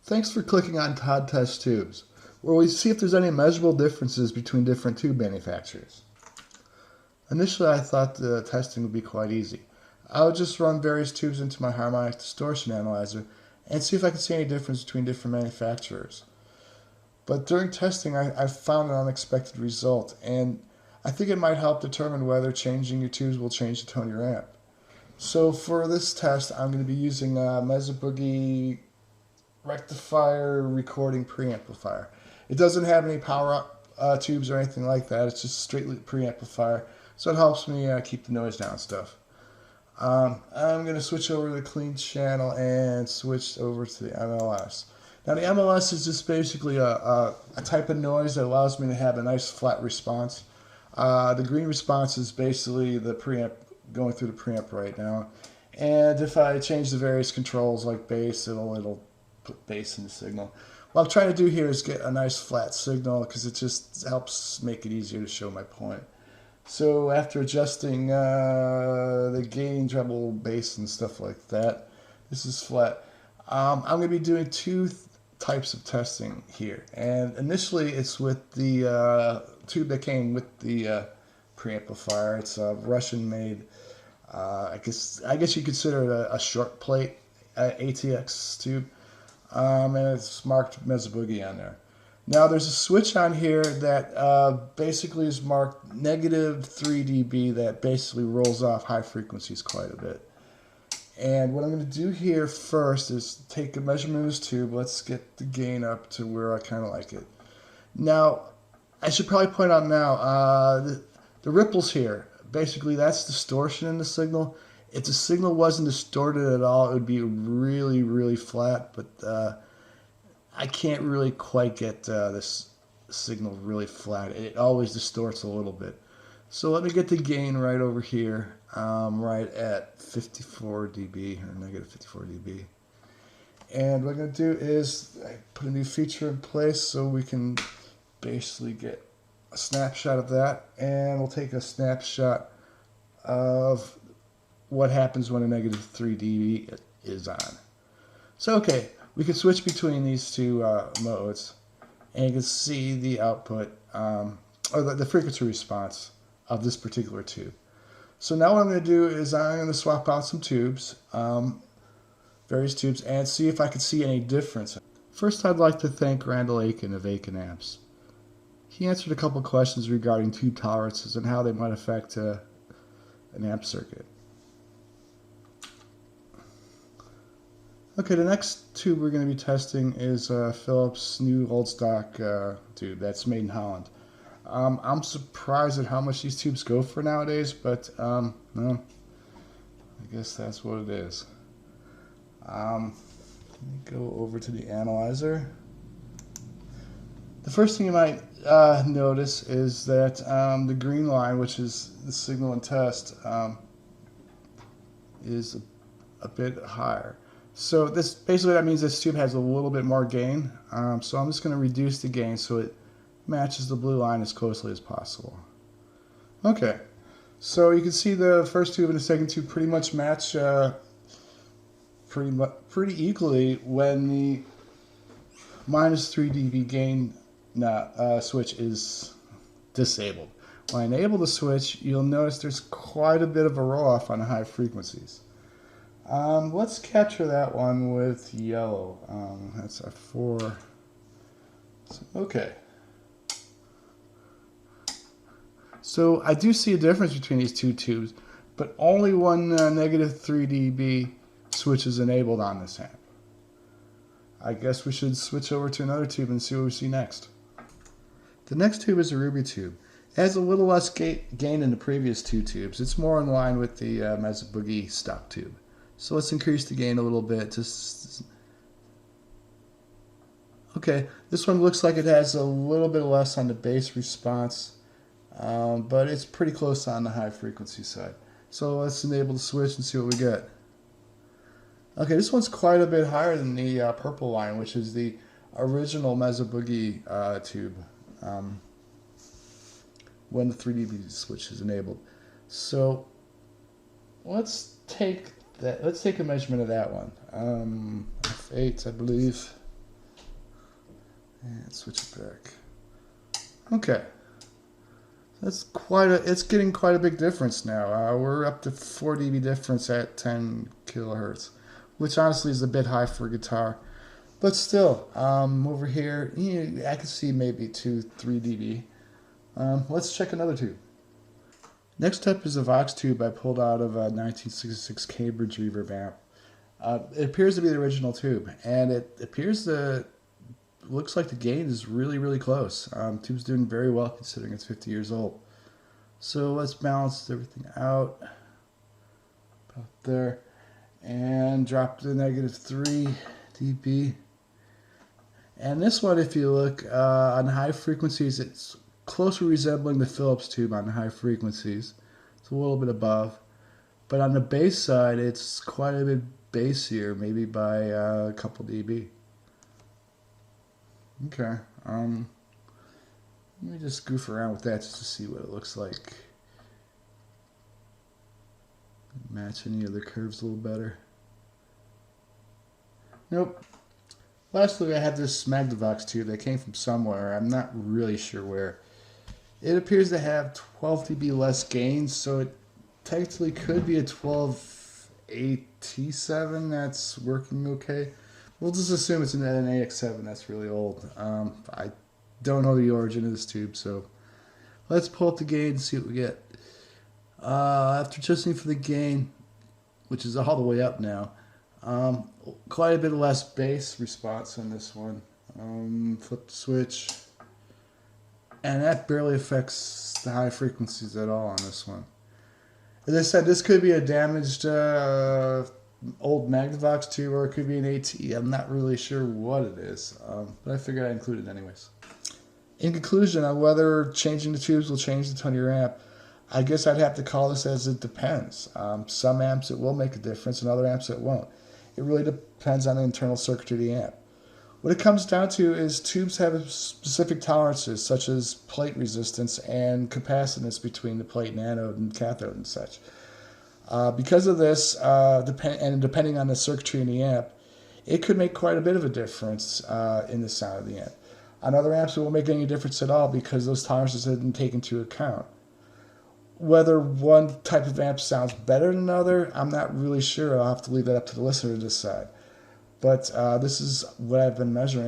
Thanks for clicking on Todd Test Tubes, where we see if there's any measurable differences between different tube manufacturers. Initially, I thought the testing would be quite easy. I would just run various tubes into my harmonic distortion analyzer and see if I could see any difference between different manufacturers. But during testing, I found an unexpected result, and I think it might help determine whether changing your tubes will change the tone of your amp. So for this test, I'm going to be using a Mesa Boogie rectifier recording preamplifier. It doesn't have any power up tubes or anything like that. It's just straightly preamplifier, so it helps me keep the noise down and stuff. I'm going to switch over to the clean channel and switch over to the MLS. Now the MLS is just basically a type of noise that allows me to have a nice flat response. The green response is basically the preamp going through the preamp right now. And if I change the various controls like bass, it'll put bass in the signal. What I'm trying to do here is get a nice flat signal because it just helps make it easier to show my point. So after adjusting the gain, treble, bass, and stuff like that, this is flat. I'm going to be doing two types of testing here. And initially it's with the tube that came with the preamplifier. It's a Russian-made, I guess you consider it a short plate ATX tube. And it's marked Mesa Boogie on there. Now there's a switch on here that basically is marked negative 3 dB that basically rolls off high frequencies quite a bit. And what I'm going to do here first is take a measurement of this tube. Let's get the gain up to where I kind of like it. Now, I should probably point out now, the ripples here, basically that's distortion in the signal. If the signal wasn't distorted at all, it would be really, really flat, but I can't really quite get this signal really flat. It always distorts a little bit. So let me get the gain right over here, right at 54 dB, or negative 54 dB. And what I'm going to do is I put a new feature in place so we can basically get a snapshot of that. And we'll take a snapshot of what happens when a negative 3 dB is on. So okay, we can switch between these two modes, and you can see the output, or the frequency response of this particular tube. So now what I'm going to do is I'm going to swap out some tubes, various tubes, and see if I can see any difference. First, I'd like to thank Randall Aiken of Aiken Amps. He answered a couple questions regarding tube tolerances and how they might affect an amp circuit. Okay, the next tube we're going to be testing is Philips' new old stock tube that's made in Holland. I'm surprised at how much these tubes go for nowadays, but no, I guess that's what it is. Let me go over to the analyzer. The first thing you might notice is that the green line, which is the signal and test, is a bit higher. So this basically that means this tube has a little bit more gain. So I'm just going to reduce the gain so it matches the blue line as closely as possible. Okay, so you can see the first tube and the second tube pretty much match pretty equally when the minus 3 dB gain switch is disabled. When I enable the switch, you'll notice there's quite a bit of a roll-off on the high frequencies. Let's capture that one with yellow. That's a 4. Okay. So I do see a difference between these two tubes, but only one negative 3 dB switch is enabled on this amp. I guess we should switch over to another tube and see what we see next. The next tube is a Ruby tube. It has a little less gain than the previous two tubes. It's more in line with the Mesa Boogie stock tube. So let's increase the gain a little bit. Okay, this one looks like it has a little bit less on the bass response, but it's pretty close on the high frequency side. So let's enable the switch and see what we get. Okay, this one's quite a bit higher than the purple line, which is the original Mesa Boogie tube when the 3 dB switch is enabled. So let's take a measurement of that one. F8, I believe. And switch it back. Okay. It's getting quite a big difference now. We're up to 4 dB difference at 10 kilohertz, which honestly is a bit high for a guitar. But still, over here, I can see maybe 2-3 dB. Let's check another tube. Next up is a Vox tube I pulled out of a 1966 Cambridge reverb amp. It appears to be the original tube, and it appears that looks like the gain is really close. Tube's doing very well considering it's 50 years old. So let's balance everything out about there and drop to -3 dB. And this one, if you look on high frequencies, it's closely resembling the Philips tube on the high frequencies. It's a little bit above. But on the bass side, it's quite a bit bassier, maybe by a couple dB. Okay, let me just goof around with that just to see what it looks like. Match any of the curves a little better. Nope. Lastly, I have this Magnovox tube that came from somewhere. I'm not really sure where. It appears to have 12 dB less gain, so it technically could be a 12A-T7 that's working okay. We'll just assume it's an AX7 that's really old. I don't know the origin of this tube, so let's pull up the gain and see what we get. After adjusting for the gain, which is all the way up now, quite a bit less bass response on this one. Flip the switch, and that barely affects the high frequencies at all on this one. As I said, this could be a damaged old Magnovox tube, or it could be an AT. I'm not really sure what it is, but I figured I'd include it anyways. In conclusion, on whether changing the tubes will change the tone of your amp, I guess I'd have to call this as it depends. Some amps it will make a difference, and other amps it won't. It really depends on the internal circuitry of the amp. What it comes down to is tubes have specific tolerances, such as plate resistance and capacitance between the plate and anode and cathode and such. Because of this, depending on the circuitry in the amp, it could make quite a bit of a difference in the sound of the amp. On other amps, it won't make any difference at all because those tolerances have been taken into account. Whether one type of amp sounds better than another, I'm not really sure. I'll have to leave that up to the listener to decide. But this is what I've been measuring.